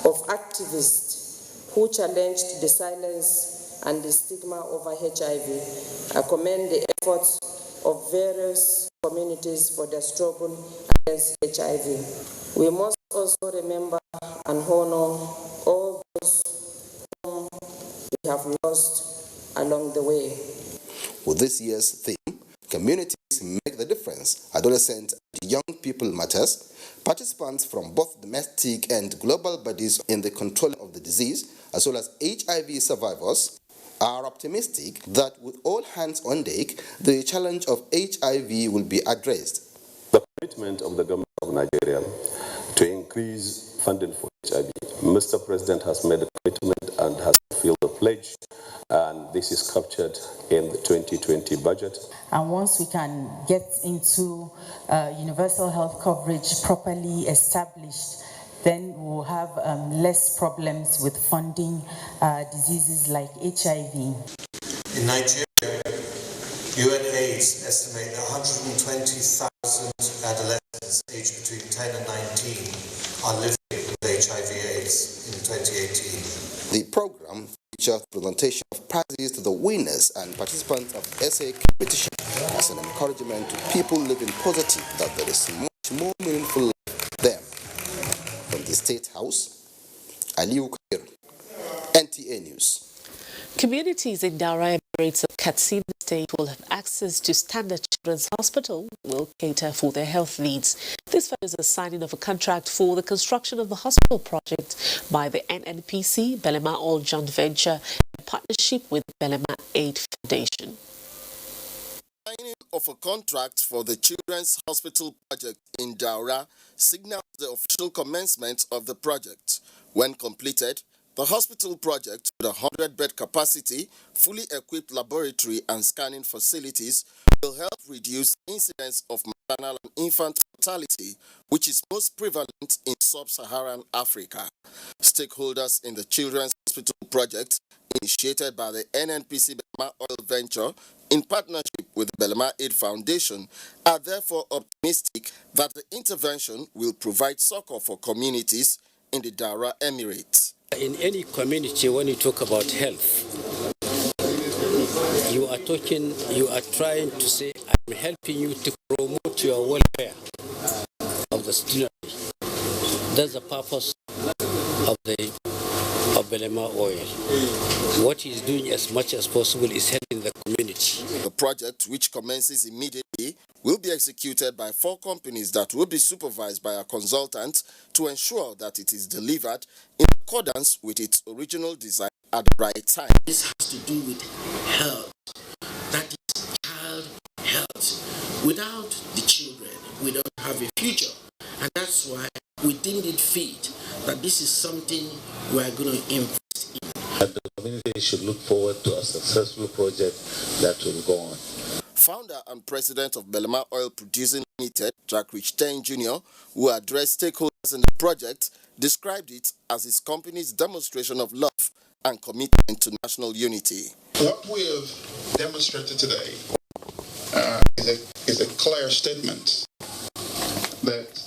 [SPEAKER 16] of activists who challenged the silence and the stigma over HIV. I commend the efforts of various communities for their struggle against HIV. We must also remember and honor all those whom we have lost along the way.
[SPEAKER 1] With this year's theme, Communities Make the Difference, Adolescent and Young People Matters, participants from both domestic and global bodies in the control of the disease, as well as HIV survivors, are optimistic that with all hands on deck, the challenge of HIV will be addressed.
[SPEAKER 17] The commitment of the government of Nigeria to increase funding for HIV. Mr. President has made a commitment and has fulfilled the pledge, and this is captured in the 2020 budget.
[SPEAKER 18] And once we can get into universal health coverage properly established, then we'll have less problems with funding diseases like HIV.
[SPEAKER 19] In Nigeria, UNAIDS estimate that 120,000 adolescents aged between 10 and 19 are living with HIV/AIDS in 2018.
[SPEAKER 1] The program features presentation of prizes to the winners and participants of essay competition as an encouragement to people living positive that there is much more meaningful life for them. From the State House, Aliu Kabir, NTA News.
[SPEAKER 2] Communities in Daura Emirates of Katsina State will have access to Standard Children's Hospital, will cater for their health needs. This follows the signing of a contract for the construction of the hospital project by the NNPC, Belema Oil Joint Venture, in partnership with Belema Aid Foundation.
[SPEAKER 6] Signing of a contract for the Children's Hospital project in Daura signals the official commencement of the project. When completed, the hospital project, with a 100-bed capacity, fully equipped laboratory and scanning facilities, will help reduce incidence of maternal and infant mortality, which is most prevalent in sub-Saharan Africa. Stakeholders in the Children's Hospital project, initiated by the NNPC Belema Oil Venture in partnership with the Belema Aid Foundation, are therefore optimistic that the intervention will provide succor for communities in the Daura Emirates.
[SPEAKER 20] In any community, when you talk about health, you are trying to say, I'm helping you to promote your welfare of the student. That's the purpose of Belema Oil. What he's doing as much as possible is helping the community.
[SPEAKER 6] The project, which commences immediately, will be executed by 4 companies that will be supervised by a consultant to ensure that it is delivered in accordance with its original design at the right time.
[SPEAKER 21] This has to do with health, that is child health. Without the children, we don't have a future. And that's why we deemed it fit that this is something we are going to invest in.
[SPEAKER 22] The community should look forward to a successful project that will go on.
[SPEAKER 6] Founder and president of Belema Oil Producing Limited, Jack Rich Ten Jr., who addressed stakeholders in the project, described it as his company's demonstration of love and commitment to national unity.
[SPEAKER 23] What we have demonstrated today is a clear statement that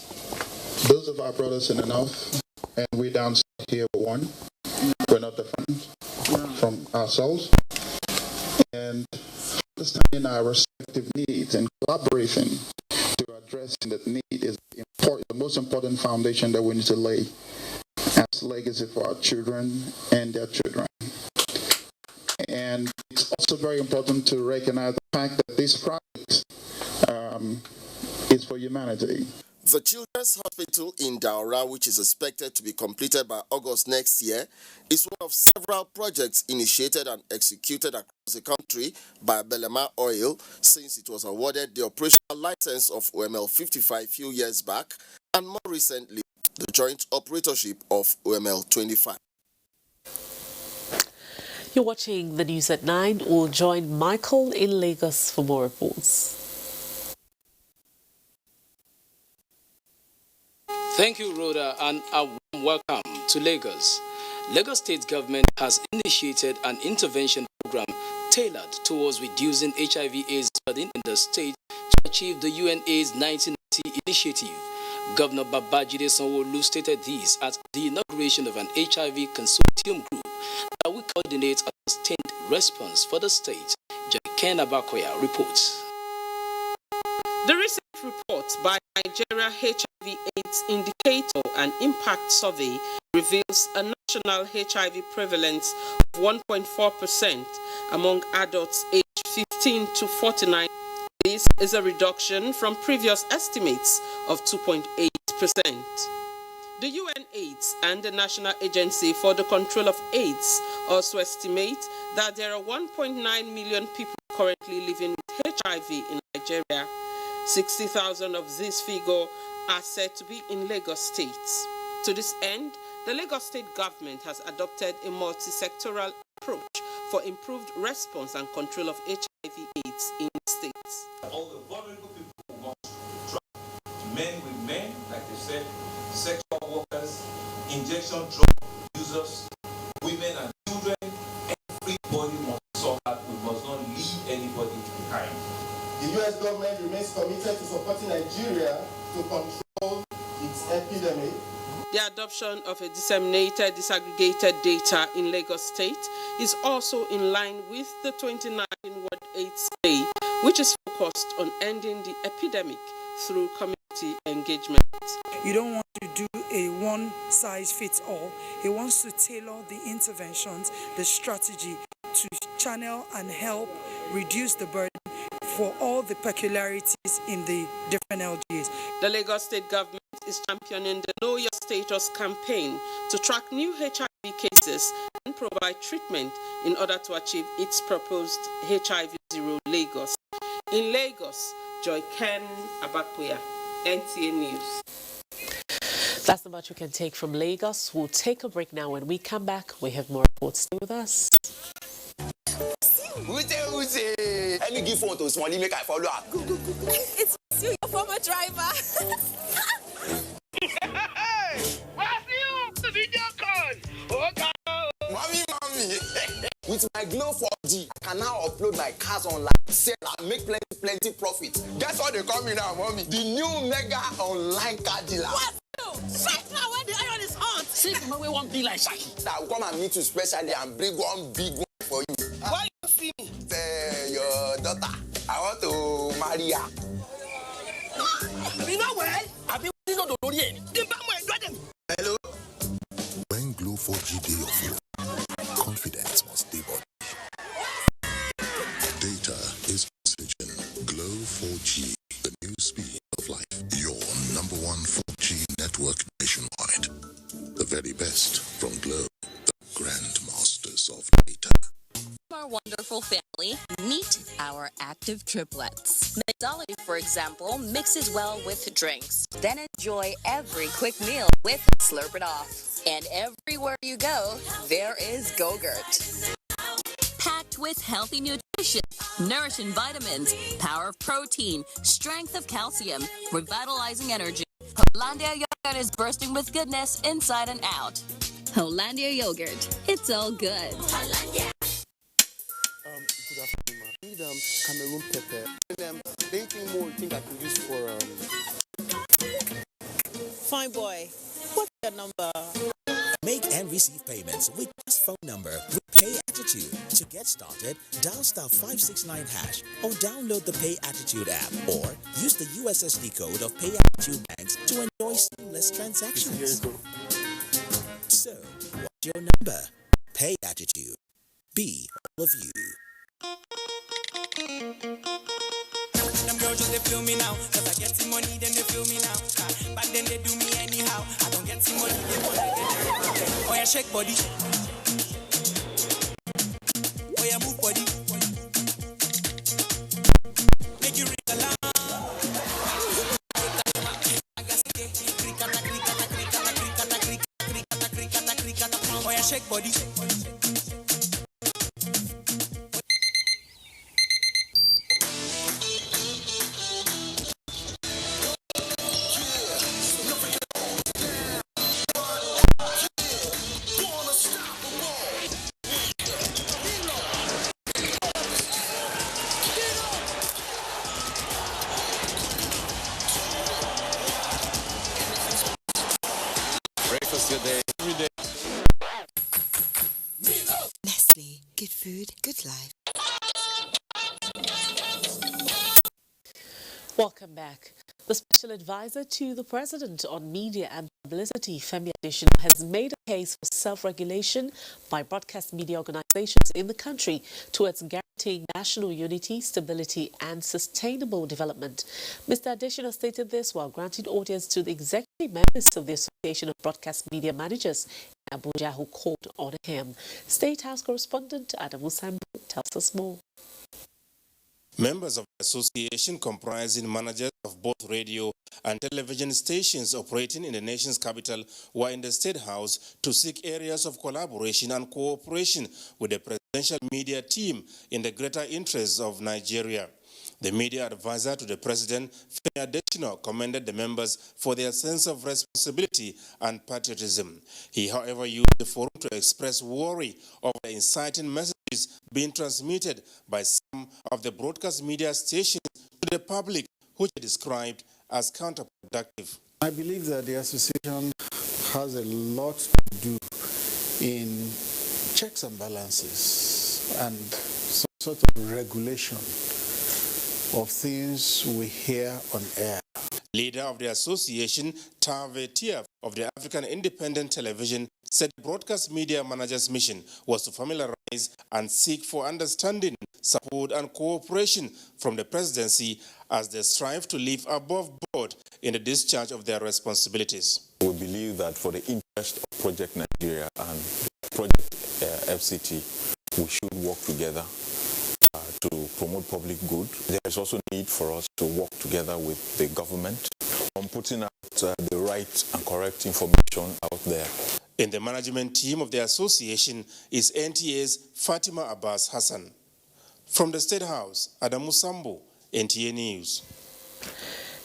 [SPEAKER 23] those of our brothers in the north and we down here were one. We're not different from ourselves. And understanding our respective needs and collaborating to address that need is important, the most important foundation that we need to lay as legacy for our children and their children. And it's also very important to recognize the fact that this project is for humanity.
[SPEAKER 3] The Children's Hospital in Daura, which is expected to be completed by August next year, is one of several projects initiated and executed across the country by Belema Oil since it was awarded the operational license of OML 55 a few years back, and more recently, the joint operatorship of OML 25.
[SPEAKER 2] You're watching the news at 9. We'll join Michael in Lagos for more reports.
[SPEAKER 4] Thank you, Rhoda, and a warm welcome to Lagos. Lagos State government has initiated an intervention program tailored towards reducing HIV/AIDS burden in the state to achieve the UNAIDS 1990 initiative. Governor Babajide Sanwo-Olu stated this at the inauguration of an HIV consortium group that will coordinate a sustained response for the state. Ken Abakoya reports.
[SPEAKER 5] The recent report by Nigeria HIV/AIDS Indicator and Impact Survey reveals a national HIV prevalence of 1.4% among adults aged 15 to 49. This is a reduction from previous estimates of 2.8%. The UNAIDS and the National Agency for the Control of AIDS also estimate that there are 1.9 million people currently living with HIV in Nigeria. 60,000 of this figure are said to be in Lagos State. To this end, the Lagos State government has adopted a multi-sectoral approach for improved response and control of HIV/AIDS in states.
[SPEAKER 8] All the vulnerable people must drug. Men with men, like they said, sexual workers, injection drug users, women and children. Everybody must sort out. We must not leave anybody behind.
[SPEAKER 9] The U.S. government remains committed to supporting Nigeria to control its epidemic.
[SPEAKER 5] The adoption of a disseminated, disaggregated data in Lagos State is also in line with the 2019 World AIDS Day, which is focused on ending the epidemic through community engagement.
[SPEAKER 24] You don't want to do a one-size-fits-all. He wants to tailor the interventions, the strategy to channel and help reduce the burden for all the peculiarities in the different LGAs.
[SPEAKER 5] The Lagos State government is championing the Know Your Status campaign to track new HIV cases and provide treatment in order to achieve its proposed HIV Zero Lagos. In Lagos, Joy Ken Abakoya, NTA News.
[SPEAKER 2] That's the much we can take from Lagos. We'll take a break now. When we come back, we have more reports. Stay with us.
[SPEAKER 25] Any give phone to Smally, make I follow up.
[SPEAKER 26] It's you, your former driver.
[SPEAKER 25] Hey, what's you? The video call. Okay. Mommy. With my Glow 4G, I can now upload my cars online, sell and make plenty profit. Guess what they call me now, mommy? The new mega online car dealer.
[SPEAKER 26] What? Right now when the iron is hot.
[SPEAKER 25] See, we won't be like Shaki. I will come and meet you specially and bring one big one for you.
[SPEAKER 26] Why you see me?
[SPEAKER 25] Your daughter. I want to marry her.
[SPEAKER 26] You know where?
[SPEAKER 25] I've been waiting on the Hello?
[SPEAKER 27] When Glow 4G day of you, confidence must stay body. Data is oxygen. Glow 4G, the new speed of life. Your number one 4G network nationwide. The very best from Glow, the grandmasters of data.
[SPEAKER 30] Our wonderful family, meet our active triplets. Mixology, for example, mixes well with drinks. Then enjoy every quick meal with Slurp It Off. And everywhere you go, there is Go-Gurt. Packed with healthy nutrition, nourishing vitamins, power of protein, strength of calcium, revitalizing energy. Hollandia yogurt is bursting with goodness inside and out. Hollandia yogurt, it's all good. Hollandia.
[SPEAKER 31] Good afternoon, ma. I need Cameroon pepper. Anything more you think I can use for
[SPEAKER 26] Fine boy, what's your number?
[SPEAKER 32] Make and receive payments with this phone number with Pay Attitude. To get started, dial *569# or download the Pay Attitude app or use the USSD code of Pay Attitude Banks to enjoy seamless transactions. So, what's your number? Pay Attitude. Be all of you.
[SPEAKER 7] Girls just they feel me now, cause I get some money, then they feel me now. Back then they do me anyhow. I don't get some money, they wanna get it. Oh yeah, shake body. Oh yeah, move body. Make you ring alarm. Oh yeah, shake body.
[SPEAKER 10] Nestle, good food, good life.
[SPEAKER 2] Welcome back. The Special Advisor to the President on Media and Publicity, Femi Adesina, has made a case for self-regulation by broadcast media organizations in the country towards guaranteeing national unity, stability and sustainable development. Mr. Adesina stated this while granting audience to the executive members of the Association of Broadcast Media Managers in Abuja who called on him. State House correspondent Adam Musambu tells us more.
[SPEAKER 11] Members of the association, comprising managers of both radio and television stations operating in the nation's capital, were in the State House to seek areas of collaboration and cooperation with the presidential media team in the greater interests of Nigeria. The media advisor to the president, Femi Adesina, commended the members for their sense of responsibility and patriotism. He, however, used the forum to express worry over the inciting messages being transmitted by some of the broadcast media stations to the public, which he described as counterproductive.
[SPEAKER 12] I believe that the association has a lot to do in checks and balances and some sort of regulation of things we hear on air.
[SPEAKER 11] Leader of the association, Tave Tiaf of the African Independent Television, said broadcast media managers' mission was to familiarize and seek for understanding, support and cooperation from the presidency as they strive to live above board in the discharge of their responsibilities.
[SPEAKER 13] We believe that for the interest of Project Nigeria and Project FCT, we should work together to promote public good. There is also need for us to work together with the government on putting out the right and correct information out there.
[SPEAKER 11] In the management team of the association is NTA's Fatima Abbas Hassan. From the State House, Adam Musambu, NTA News.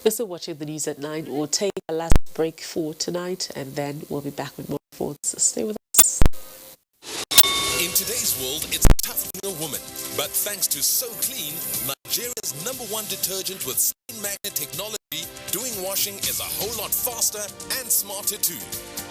[SPEAKER 2] You're still watching the news at 9. We'll take a last break for tonight and then we'll be back with more reports. Stay with us.
[SPEAKER 14] In today's world, it's tough being a woman. But thanks to So Clean, Nigeria's #1 detergent with stain magnet technology, doing washing is a whole lot faster and smarter too.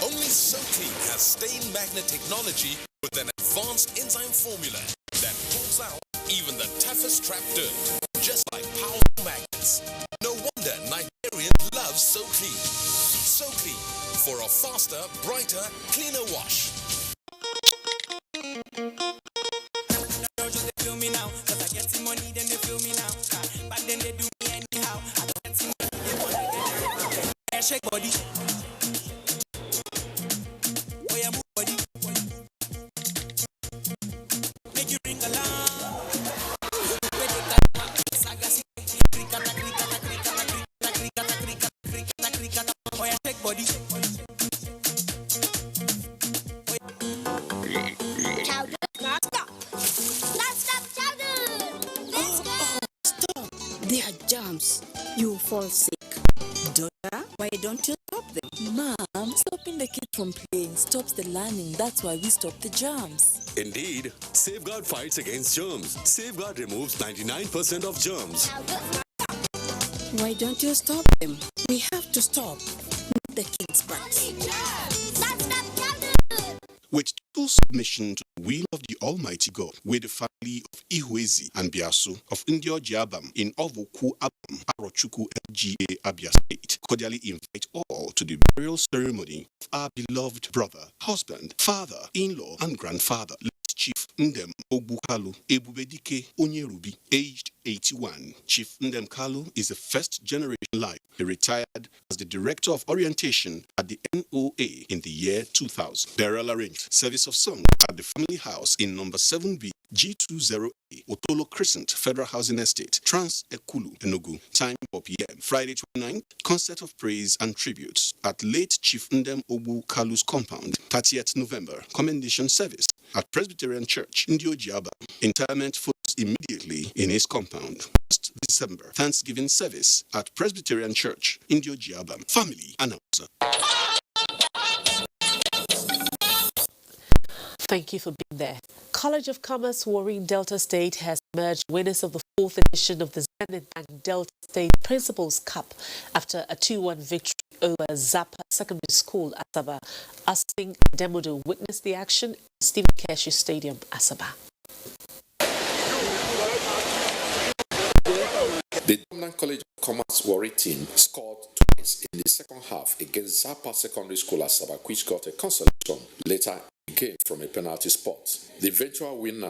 [SPEAKER 14] Only So Clean has stain magnet technology with an advanced enzyme formula that pulls out even the toughest trapped dirt, just like powerful magnets. No wonder Nigerians love So Clean. So Clean, for a faster, brighter, cleaner wash.
[SPEAKER 7] Girls just they feel me now, cause I get some money, then they feel me now. Back then they do me anyhow. I don't get some money, they wanna get it. Yeah, shake body. Oh yeah, move body. Make you ring alarm. Oh yeah, shake body.
[SPEAKER 15] They are germs. You fall sick. Daughter, why don't you stop them?
[SPEAKER 16] Mom, stopping the kids from playing stops the learning. That's why we stop the germs.
[SPEAKER 17] Indeed, Safeguard fights against germs. Safeguard removes 99% of germs.
[SPEAKER 15] Why don't you stop them? We have to stop. Not the kids' butts.
[SPEAKER 18] With total submission to the will of the Almighty God, with the family of Ihwezi and Biasu of Indio Jiabam in Ovoku Abam, Arochuku LGA Abia State, cordially invite all to the burial ceremony of our beloved brother, husband, father, in-law, and grandfather, Chief Ndem Ogbukalu Ebubedike Onyerubi, aged 81. Chief Ndem Kalu is a first-generation life. He retired as the Director of Orientation at the NOA in the year 2000. Burial arranged. Service of song at the family house in number 7B, G20A, Otolo Crescent, Federal Housing Estate, Trans Ekulu, Enugu. Time 4 p.m. Friday 29th, concert of praise and tributes at late Chief Ndem Ogbukalu's compound. 30th November, commendation service at Presbyterian Church, Ndio Jiaba. Interment follows immediately in his compound. 1st December, Thanksgiving service at Presbyterian Church, Ndio Jiaba. Family announcer.
[SPEAKER 2] Thank you for being there. College of Commerce Warren Delta State has emerged winners of the 4th edition of the Zenith Bank Delta State Principals Cup after a 2-1 victory over Zappa Secondary School, Asaba. Asting Demodo witnessed the action at Stephen Keshi Stadium, Asaba.
[SPEAKER 1] The Dominant College of Commerce Warri team scored twice in the second half against Zappa Secondary School Asaba, which got a consolation later in the game from a penalty spot. The eventual winner